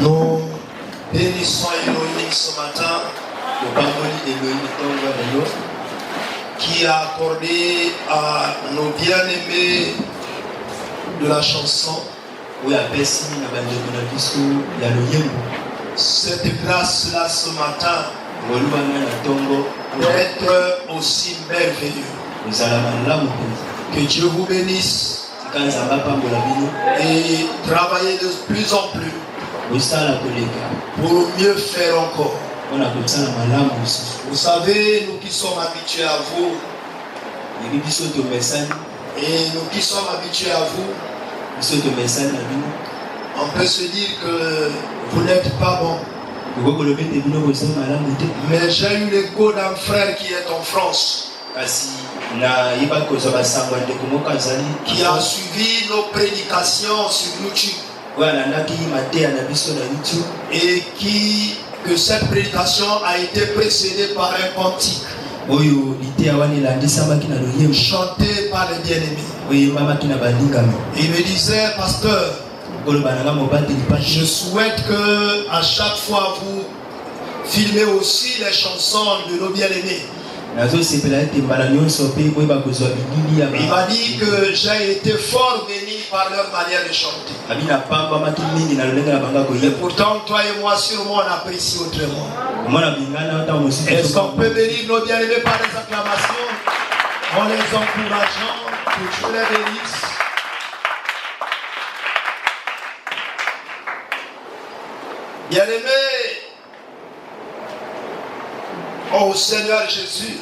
Nous bénissons Elohim ce matin, qui a accordé à nos bien-aimés de la chanson cette grâce-là ce matin d'être aussi merveilleux. Que Dieu vous bénisse et travaillez de plus en plus pour mieux faire encore. Vous savez, nous qui sommes habitués à vous et nous qui sommes habitués à vous, on peut se dire que vous n'êtes pas bon. Mais j'ai eu l'écho d'un frère qui est en France, qui a suivi nos prédications sur YouTube et que cette prédication a été précédée par un cantique chanté par les bien-aimés. Il me disait, pasteur, je souhaite que à chaque fois vous filmez aussi les chansons de nos bien-aimés. Il m'a dit que j'ai été fort béni par leur manière de chanter. Et pourtant, toi et moi, sûrement, on apprécie autrement. Est-ce qu'on peut bénir nos bien-aimés par des acclamations, en les encourageant, que Dieu les bénisse? Bien-aimés, oh Seigneur Jésus,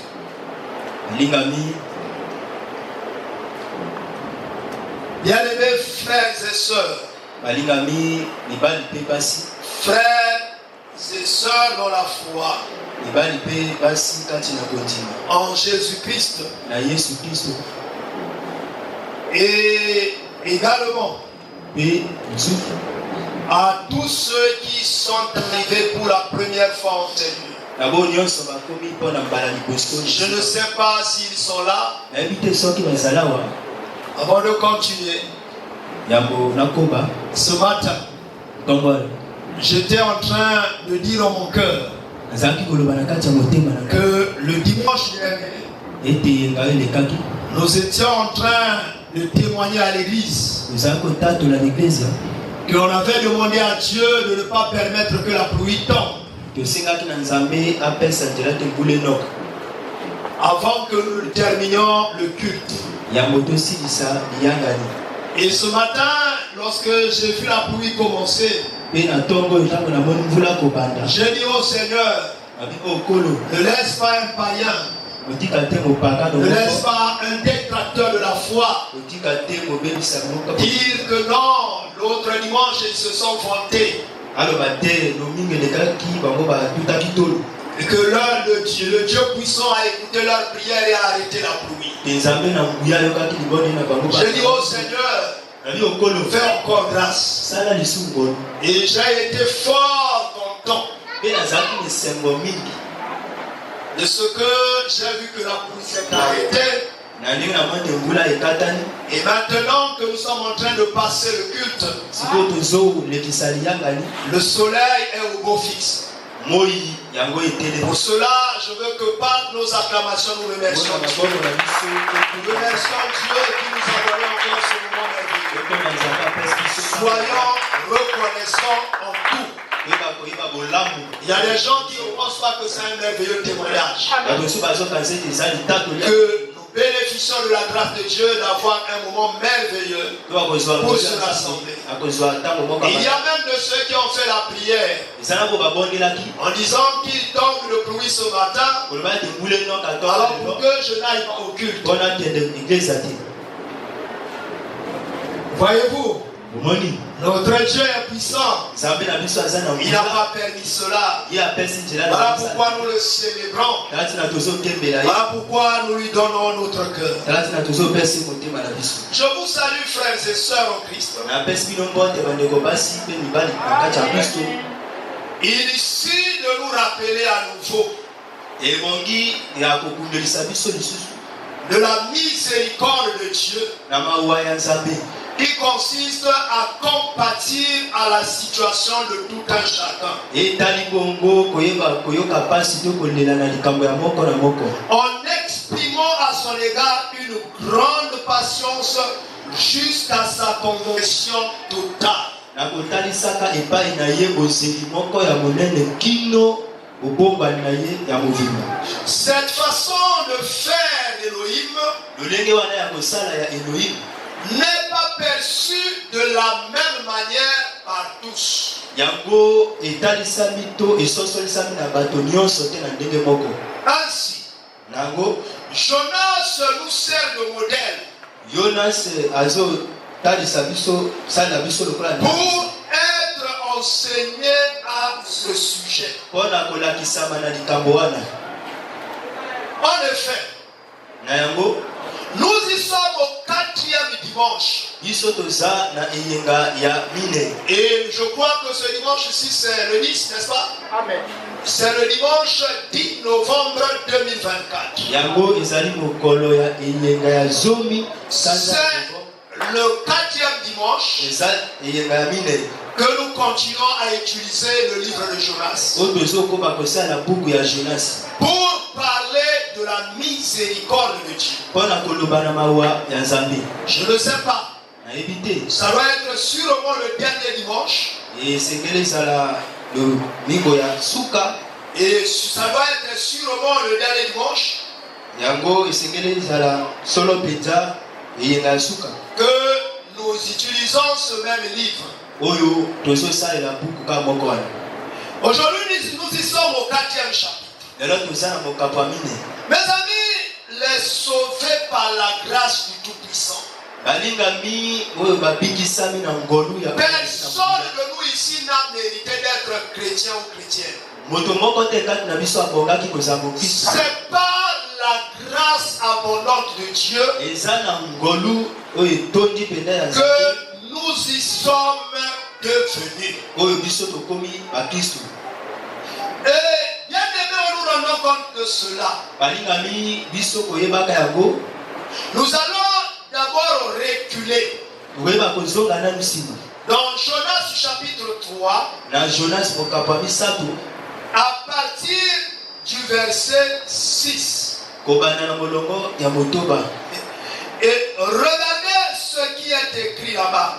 bien-aimés frères et sœurs, frères et sœurs dans la foi, en Jésus-Christ, et également à tous ceux qui sont arrivés pour la première fois en Seigneur. Je ne sais pas s'ils sont là. Avant de continuer, ce matin, j'étais en train de dire en mon cœur que le dimanche dernier, nous étions en train de témoigner à l'église qu'on avait demandé à Dieu de ne pas permettre que la pluie tombe avant que nous terminions le culte. Et ce matin, lorsque j'ai vu la pluie commencer, j'ai dit au Seigneur, ne laisse pas un païen, ne laisse pas un détracteur de la foi dire que non, l'autre dimanche ils se sont vantés. Et que le Dieu puissant a écouté leur prière et a arrêté la pluie. J'ai dit au Seigneur, fais encore grâce. Et j'ai été fort content de ce que j'ai vu que la pluie s'est arrêtée. Et maintenant que nous sommes en train de passer le culte, le soleil est au beau fixe. Pour cela, je veux que par nos acclamations, nous remercions Dieu. Nous remercions Dieu qui nous a donné encore ce moment merveilleux. Soyons reconnaissants en tout. Il y a des gens qui ne pensent pas que c'est un merveilleux témoignage. Que nous bénéficions de la grâce de Dieu d'avoir un moment merveilleux pour se rassembler. Il y a même de ceux qui ont fait la prière en disant qu'il tombe de pluie ce matin, alors pour que je n'aille pas au culte. Voyez-vous, notre Dieu est puissant. Il n'a pas permis cela. Voilà pourquoi nous le célébrons. Voilà pourquoi nous lui donnons notre cœur. Je vous salue, frères et sœurs en Christ. Il suffit de nous rappeler à nouveau de la miséricorde de Dieu qui consiste à compatir à la situation de tout un chacun. En exprimant à son égard une grande patience jusqu'à sa conversion totale. Cette façon de faire d'Élohim n'est pas perçue de la même manière par tous. Ainsi, Jonas nous sert de modèle pour être enseigné à ce sujet. En effet, nous y sommes au 4e dimanche. Et je crois que ce dimanche-ci, c'est le 10, n'est-ce pas? Amen. C'est le dimanche 10 novembre 2024. C'est le 4e dimanche que nous continuons à utiliser le livre de Jonas pour parler de la miséricorde de Dieu. Je ne sais pas. Ça doit être sûrement le dernier dimanche. Et ça doit être sûrement le dernier dimanche que nous utilisons ce même livre. Aujourd'hui, nous y sommes au 4e chapitre. Mes amis, les sauvés par la grâce du Tout-Puissant. Personne de nous ici n'a mérité d'être chrétien ou chrétienne. C'est par la grâce abondante de Dieu que nous y sommes devenus. Et bien aimé, nous nous rendons compte de cela. Nous allons d'abord reculer. Dans Jonas chapitre 3, à partir du verset 6. Et regardez ce qui est écrit là-bas.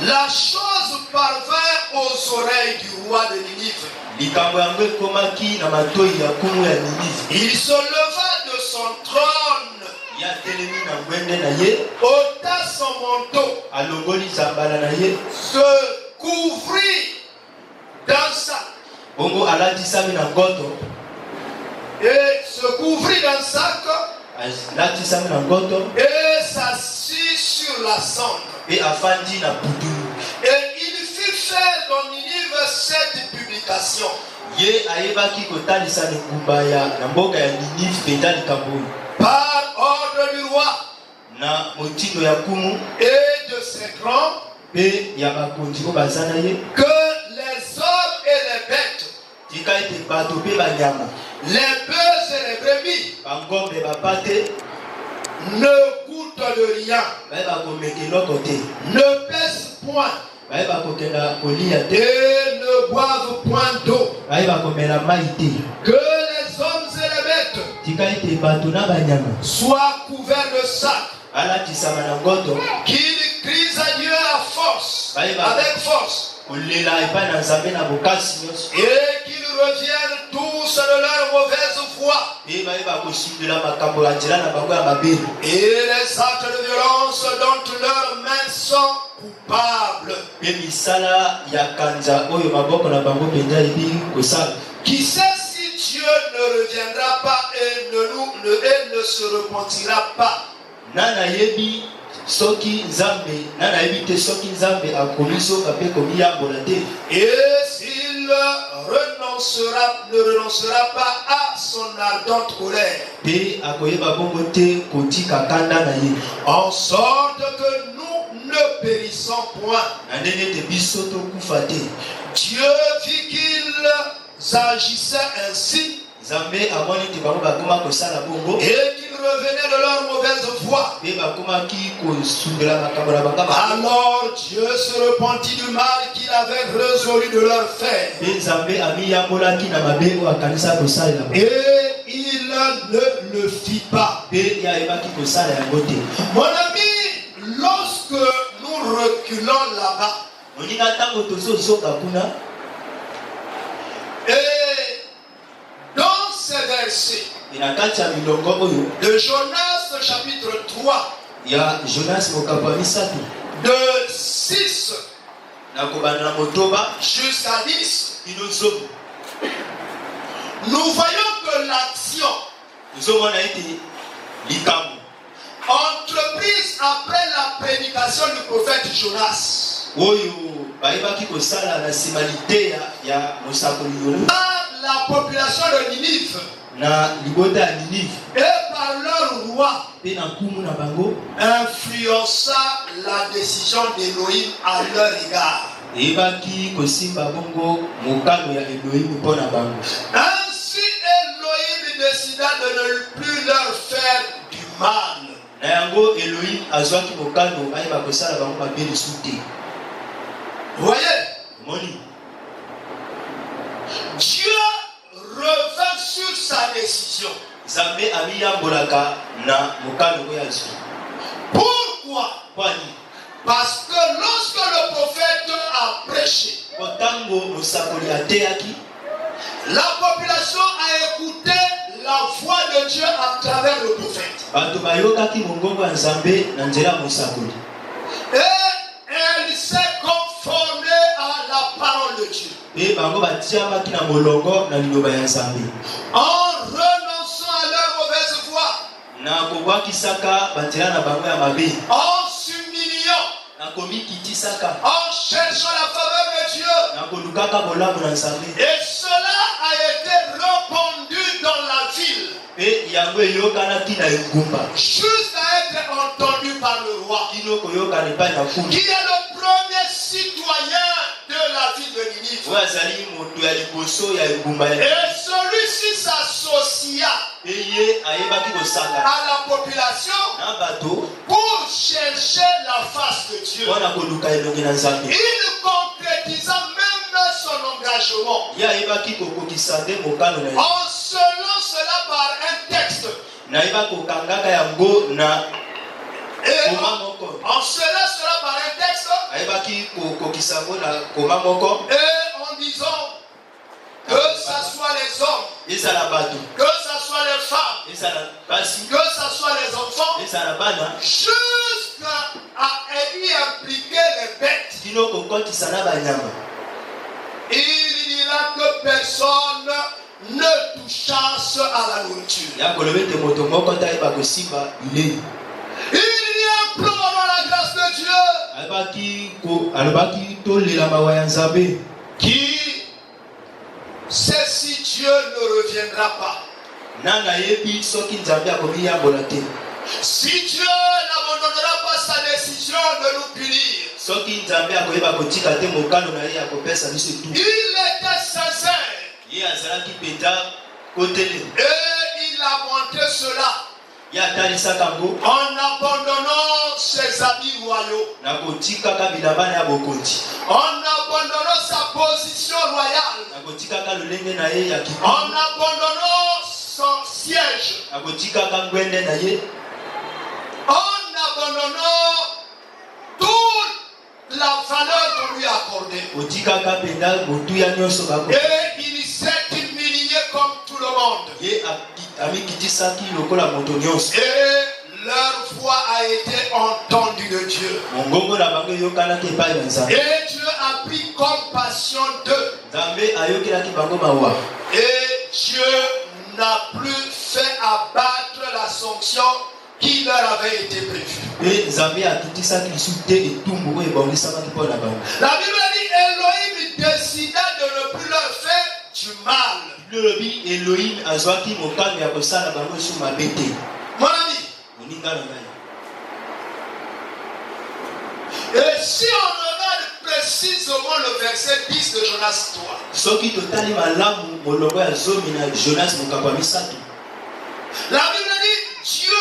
La chose parvint aux oreilles du roi de Ninive. Il se leva de son trône, ôta son manteau, se couvrit d'un sac. Et se couvrit d'un sac et s'assit sur la cendre. Et il fit faire dans Ninive cette publication. Par ordre du roi et de ses grands, que les hommes et les bêtes, les bœufs et les brebis, ne goûtent de rien, ne pèsent point et ne boivent point d'eau. Que les hommes et les bêtes soient couverts de sacs, qu'ils crient à Dieu à force, avec force, et qu'ils reviennent tous de leur mauvaise foi, et les actes de violence dont leurs mains sont coupables. Qui sait si Dieu ne reviendra pas et ne se repentira pas? Et s'il ne renoncera pas à son ardente colère, en sorte que nous ne périssons point. Dieu vit qu'ils agissaient ainsi et qu'ils revenaient de leur mauvaise voie. Alors Dieu se repentit du mal qu'il avait résolu de leur faire. Et il ne le fit pas. Mon ami, lorsque nous reculons là-bas, et dans ces versets de Jonas chapitre 3, de 6 jusqu'à 10, nous voyons que l'action entreprise après la prédication du prophète Jonas par la population de Ninive et par leur roi influença la décision d'Élohim à leur égard. Ainsi Élohim décida de ne plus leur faire du mal. Vous voyez, Dieu revint sur sa décision. Pourquoi? Parce que lorsque le prophète a prêché, la population a écouté la voix de Dieu à travers le prophète. Et elle s'est conformée à la parole de Dieu. En renonçant à leur mauvaise voie, en s'humiliant, en cherchant la faveur de Dieu. Et cela a été répandu dans la ville, jusqu'à être entendu par le roi, qui est le premier citoyen de la ville de Ninive. Et celui-ci s'associa à la population pour chercher la face de Dieu. Il concrétisa même son engagement en scellant cela par un texte. Et en scellant cela par un texte, et en disant que ce soit les hommes, que ce soit les femmes, que ce soit les enfants, jusqu'à y impliquer les bêtes. Il dira que personne ne touchasse à la nourriture. Il y a un plan dans la grâce de Dieu qui sait si Dieu ne reviendra pas. Si Dieu n'abandonnera pas sa décision de nous punir. Il était sincère. Et il a montré cela en abandonnant ses habits royaux, en abandonnant sa position royale, en abandonnant son siège, en abandonnant toute la valeur qu'on lui a accordée. Et il s'est humilié comme tout le monde. Et leur voix a été entendue de Dieu. Et Dieu a pris compassion d'eux. Et Dieu n'a plus fait abattre la sanction qui leur avait été prévue. La Bible dit Elohim décida de ne plus leur faire du mal. Mon ami, et si on regarde précisément le verset 10 de Jonas 3, la Bible dit Dieu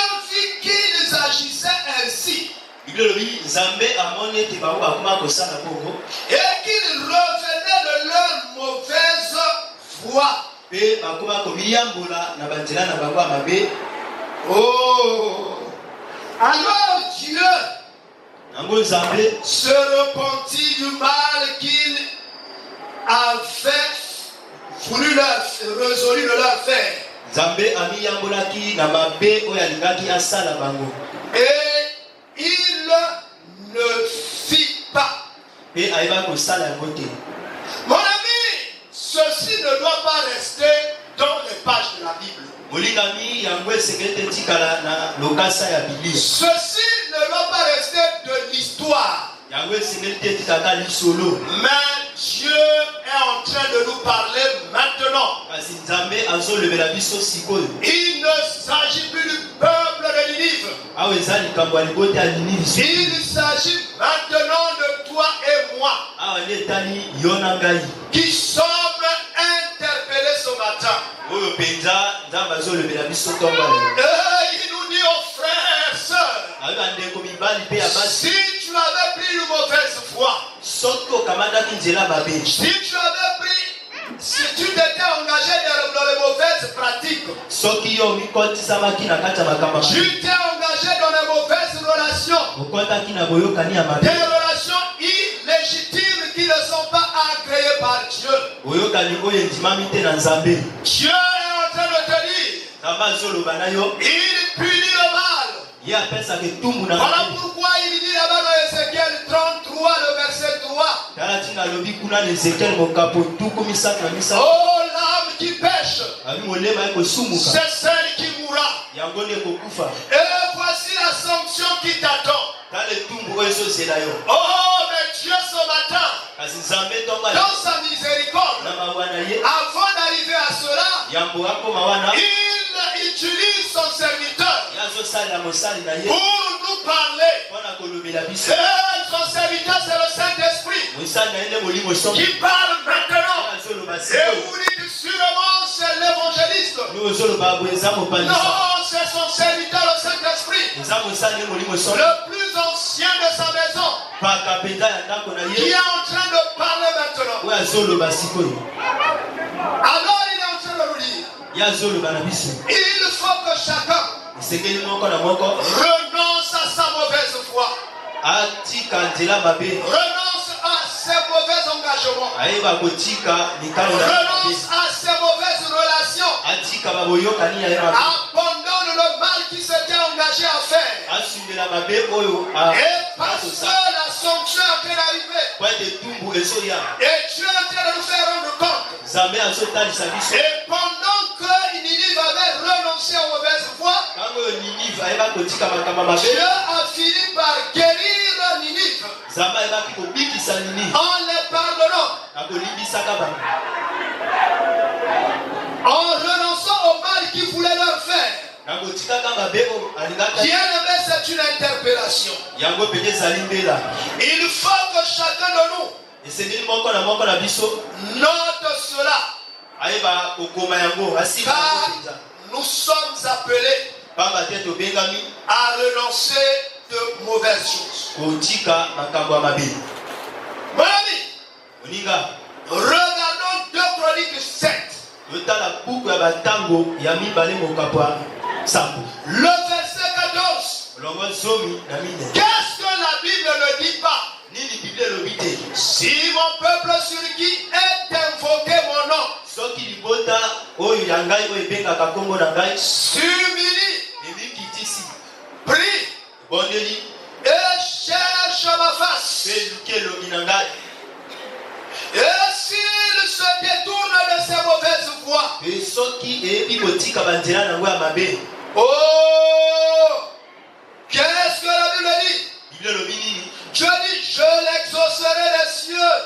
qu'ils revenaient de leur mauvaise voie. Oh, alors Dieu se repentit du mal qu'il avait voulu résolu de leur faire. Et il ne fit pas. Mon ami, ceci ne doit pas rester dans les pages de la Bible. Ceci ne doit pas rester de l'histoire. Mais Dieu est en train de nous parler maintenant. Il ne s'agit plus du peuple de Ninive. Il s'agit maintenant de toi et moi qui sommes interpellés ce matin. Il nous dit aux frères et sœurs, si tu avais pris une mauvaise voie, si tu t'étais engagé dans les mauvaises pratiques, tu t'es engagé dans les mauvaises relations, des relations illégitimes qui ne sont pas agréées par Dieu. Dieu est en train de te dire, il punit le mal. Voilà pourquoi il dit là-bas dans Ézéchiel 33, le verset 3. Oh, l'âme qui pêche, c'est celle qui mourra. Et voici la sanction qui t'attend. Oh, mais Dieu ce matin, dans sa miséricorde, avant d'arriver à cela, il utilise son serviteur pour nous parler. Et son serviteur, c'est le Saint-Esprit qui parle maintenant. Et vous dites sûrement c'est l'évangéliste. Non, c'est son serviteur, le Saint-Esprit, le plus ancien de sa maison, qui est en train de parler maintenant. Alors il est en train de nous dire, il faut que chacun renonce à sa mauvaise foi, renonce à ses mauvais engagements, renonce à ses mauvaises relations, abandonne le mal qui s'était engagé à faire. Et parce que la sanction est en train d'arriver, et Dieu est en train de nous faire rendre compte. Et pendant que Ninive avait renoncé aux mauvaises voies, Dieu a fini par guérir Ninive en les pardonnant, en renonçant au mal qu'il voulait leur faire. Bien aimé, c'est une interpellation. Il faut que chacun de nous note cela, car nous sommes appelés à renoncer de mauvaises choses. Mon ami, regardons 2 Chroniques 7. Le verset 14. Qu'est-ce que la Bible ne dit pas? Si mon peuple sur qui est invoqué mon nom s'humilie, prie et cherche ma face, et s'il se détourne de ses mauvaises voies, oh, qu'est-ce que la Bible dit? Dieu dit, je l'exaucerai des cieux,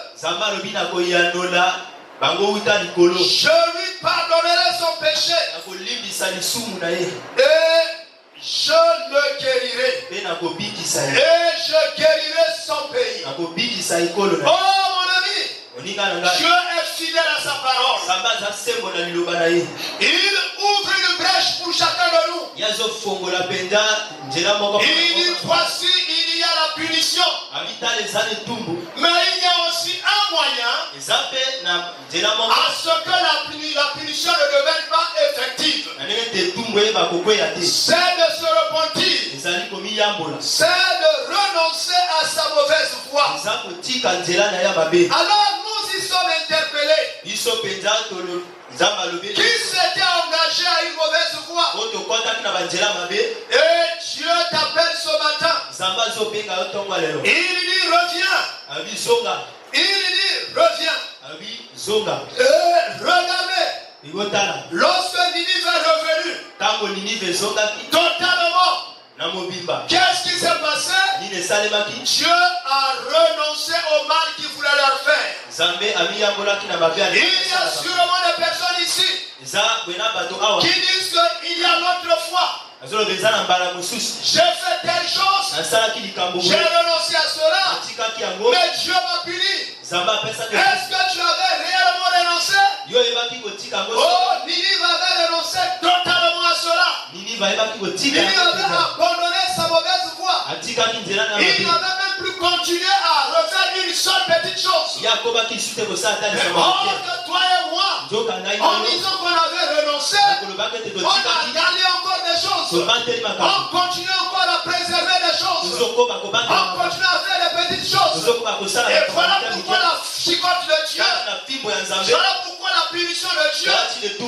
je lui pardonnerai son péché, et je le guérirai, et je guérirai son pays. Oh mon ami, Dieu est fidèle à sa parole. Il ouvre une brèche pour chacun de nous. Il dit voici, il y il y a la punition. Mais il y a aussi un moyen à ce que la punition ne devienne pas effective. C'est de se repentir. C'est de renoncer à sa mauvaise voie. Alors nous y sommes interpellés. Qui s'était engagé à une mauvaise voie? Et Dieu t'appelle ce matin. Il dit reviens. Il dit reviens. Et regardez. Lorsque Ninive est revenu totalement, qu'est-ce qui s'est passé? Dieu a renoncé au mal qu'il voulait leur faire. Il y a sûrement des personnes ici qui disent qu'il y a l'autre fois j'ai fait telle chose, j'ai renoncé à cela, mais Dieu m'a puni. Est-ce que tu avais réellement renoncé? Oh, Ninive avait renoncé totalement à cela. Ninive avait abandonné sa mauvaise voie. Il n'avait même plus continué à refaire une seule petite chose. Mais or que toi et moi, en disant qu'on avait renoncé, on a gardé encore des choses. On continue encore à préserver des choses. On continue à faire des petites choses. Et voilà pourquoi la chicote de Dieu, voilà pourquoi la punition de Dieu,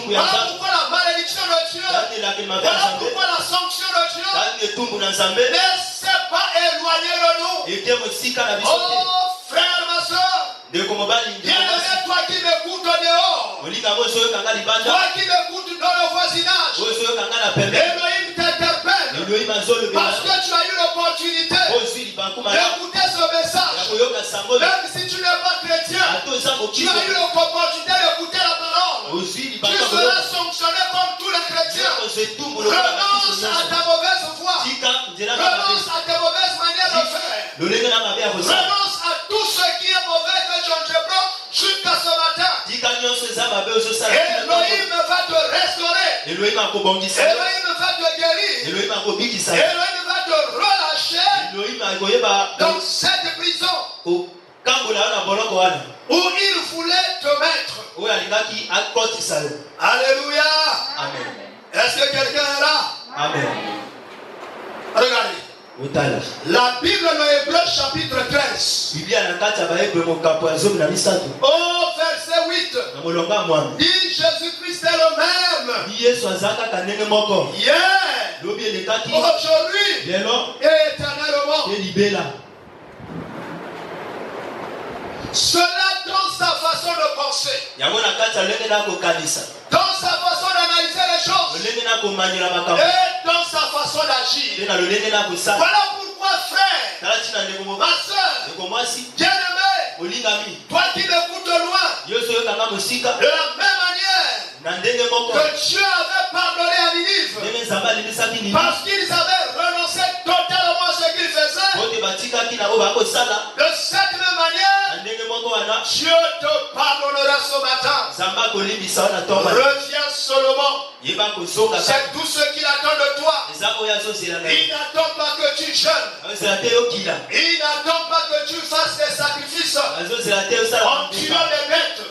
voilà pourquoi la malédiction de Dieu, voilà pourquoi la sanction de Dieu ne s'est pas éloignée de nous. Oh frère, ma soeur, bien-aimé, toi qui m'écoutes dehors, toi qui m'écoutes dans le voisinage, Elohim t'interpelle parce que tu as eu l'opportunité d'écouter ce message. Même si tu n'es pas chrétien, tu as eu l'opportunité d'écouter la parole. Tu seras sanctionné comme tous les chrétiens. Renonce à ta mauvaise voie. Renonce à tes mauvaises manières de faire. Renonce à tout ce qui est mauvais que tu entreprends jusqu'à ce matin. Elohim va te restaurer. Elohim va te guérir. Elohim va te relâcher dans cette prison où il voulait te mettre. Alléluia. Amen. Est-ce que quelqu'un est là? Amen. Regardez. La Bible dans Hébreux chapitre 13. Au verset 8. Dit Jésus-Christ est le même. Hier, aujourd'hui et éternellement. Cela dans sa façon de penser. Dans sa façon d'analyser les choses. Et dans sa façon d'agir. Voilà pourquoi, frère, ma soeur, bien-aimé, toi qui m'écoutes loin, de la même manière que Dieu avait pardonné à Ninive parce qu'ils avaient renoncé totalement à ce qu'ils faisaient, de cette même manière, Dieu te pardonnera ce matin. Reviens seulement. C'est tout ce qu'il attend de toi. Il n'attend pas que tu jeûnes. Il n'attend pas que tu fasses des sacrifices en tuant des bêtes.